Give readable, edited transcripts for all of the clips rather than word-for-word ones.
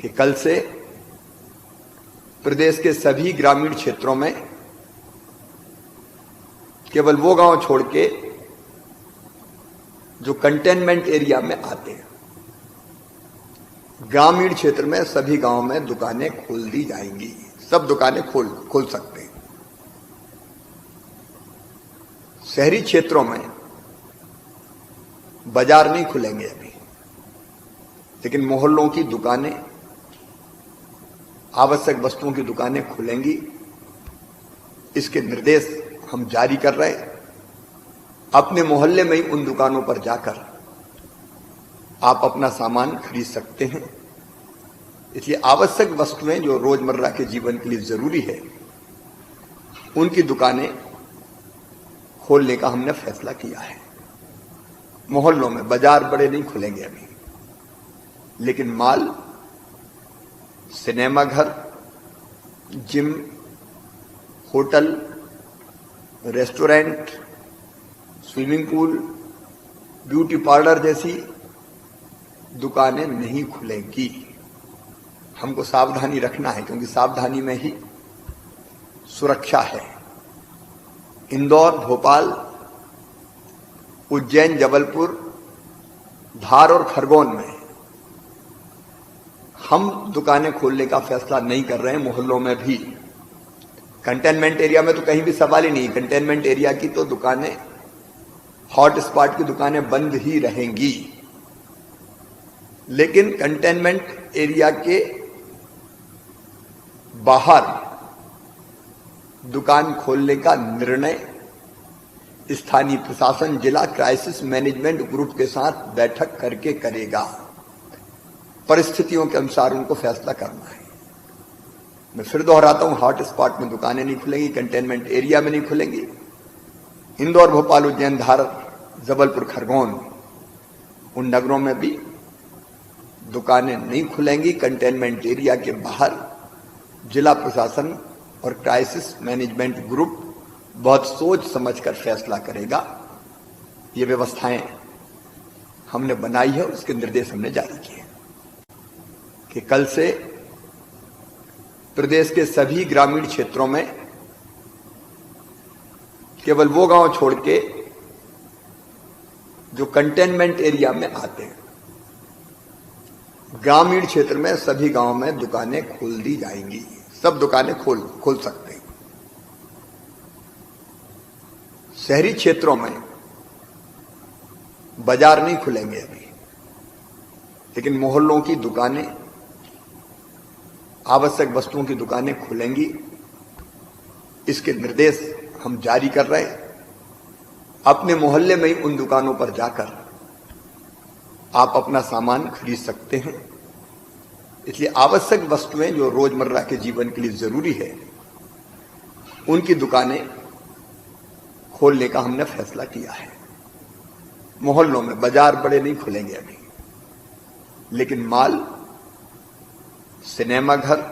कि कल से प्रदेश के सभी ग्रामीण क्षेत्रों में केवल वो गांव छोड़ के जो कंटेनमेंट एरिया में आते हैं, ग्रामीण क्षेत्र में सभी गांवों में दुकानें खोल दी जाएंगी। सब दुकानें खोल सकते हैं। शहरी क्षेत्रों में बाजार नहीं खुलेंगे अभी, लेकिन मोहल्लों की दुकानें, आवश्यक वस्तुओं की दुकानें खुलेंगी। इसके निर्देश हम जारी कर रहे हैं। अपने मोहल्ले में ही उन दुकानों पर जाकर आप अपना सामान खरीद सकते हैं। इसलिए आवश्यक वस्तुएं जो रोजमर्रा के जीवन के लिए जरूरी है, उनकी दुकानें खोलने का हमने फैसला किया है। मोहल्लों में बाजार बड़े नहीं खुलेंगे अभी, लेकिन मॉल, सिनेमा घर, gym, hotel, restaurant, swimming pool, beauty parlour जैसी दुकानें नहीं खुलेंगी। हमको सावधानी रखना है, क्योंकि सावधानी में ही सुरक्षा है। इंदौर, भोपाल, उज्जैन, जबलपुर, धार और खरगोन में हम दुकानें खोलने का फैसला नहीं कर रहे हैं। मोहल्लों में भी, कंटेनमेंट एरिया में तो कहीं भी सवाल ही नहीं। कंटेनमेंट एरिया की तो दुकानें, हॉट स्पॉट की दुकानें बंद ही रहेंगी। लेकिन कंटेनमेंट एरिया के बाहर दुकान खोलने का निर्णय स्थानीय प्रशासन जिला क्राइसिस मैनेजमेंट ग्रुप के साथ बैठक करके करेगा। परिस्थितियों के अनुसार उनको फैसला करना है। मैं फिर दोहराता हूं, हॉट स्पॉट में दुकानें नहीं खुलेंगी, कंटेनमेंट एरिया में नहीं खुलेंगी। इंदौर, भोपाल, उज्जैन, धार, जबलपुर, खरगोन, उन नगरों में भी दुकानें नहीं खुलेंगी। कंटेनमेंट एरिया के बाहर जिला प्रशासन और क्राइसिस मैनेजमेंट ग्रुप बहुत सोच समझकर फैसला करेगा। ये व्यवस्थाएं हमने बनाई है, उसके निर्देश हमने जारी किए कि कल से प्रदेश के सभी ग्रामीण क्षेत्रों में केवल वो गांव छोड़ के जो कंटेनमेंट एरिया में आते हैं, ग्रामीण क्षेत्र में सभी गांवों में दुकानें खोल दी जाएंगी। सब दुकानें खोल सकते हैं। शहरी क्षेत्रों में बाजार नहीं खुलेंगे अभी, लेकिन मोहल्लों की दुकानें, आवश्यक वस्तुओं की दुकानें खुलेंगी। इसके निर्देश हम जारी कर रहे हैं। अपने मोहल्ले में ही उन दुकानों पर जाकर आप अपना सामान खरीद सकते हैं। इसलिए आवश्यक वस्तुएं जो रोजमर्रा के जीवन के लिए जरूरी है, उनकी दुकानें खोलने का हमने फैसला किया है। मोहल्लों में बाजार बड़े नहीं खुलेंगे अभी, लेकिन मॉल, सिनेमा घर,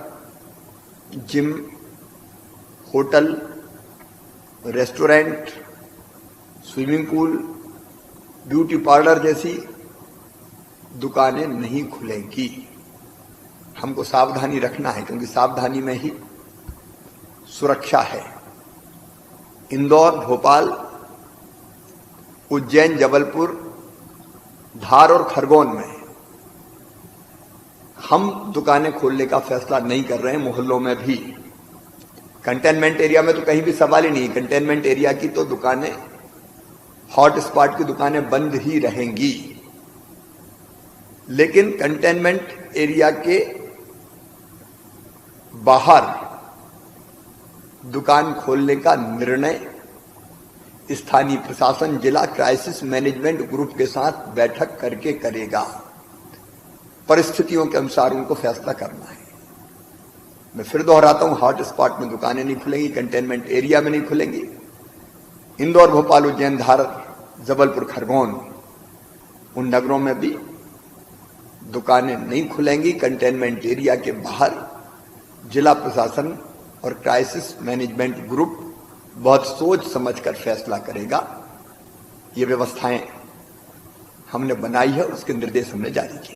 gym, hotel, restaurant, swimming pool, beauty parlour जैसी दुकानें नहीं खुलेंगी। हमको सावधानी रखना है, क्योंकि सावधानी में ही सुरक्षा है। इंदौर, भोपाल, उज्जैन, जबलपुर, धार और खरगोन में हम दुकानें खोलने का फैसला नहीं कर रहे हैं। मोहल्लों में भी, कंटेनमेंट एरिया में तो कहीं भी सवाल ही नहीं। कंटेनमेंट एरिया की तो दुकानें, हॉट स्पॉट की दुकानें बंद ही रहेंगी। लेकिन कंटेनमेंट एरिया के बाहर दुकान खोलने का निर्णय स्थानीय प्रशासन जिला क्राइसिस मैनेजमेंट ग्रुप के साथ बैठक करके करेगा। परिस्थितियों के अनुसार उनको फैसला करना है। मैं फिर दोहराता हूं, हॉट स्पॉट में दुकानें नहीं खुलेंगी, कंटेनमेंट एरिया में नहीं खुलेंगी। इंदौर, भोपाल, उज्जैन, धार, जबलपुर, खरगोन, उन नगरों में भी दुकानें नहीं खुलेंगी। कंटेनमेंट एरिया के बाहर जिला प्रशासन और क्राइसिस मैनेजमेंट ग्रुप बहुत सोच समझकर फैसला करेगा। ये व्यवस्थाएं हमने बनाई है, उसके निर्देश हमने जारी किए।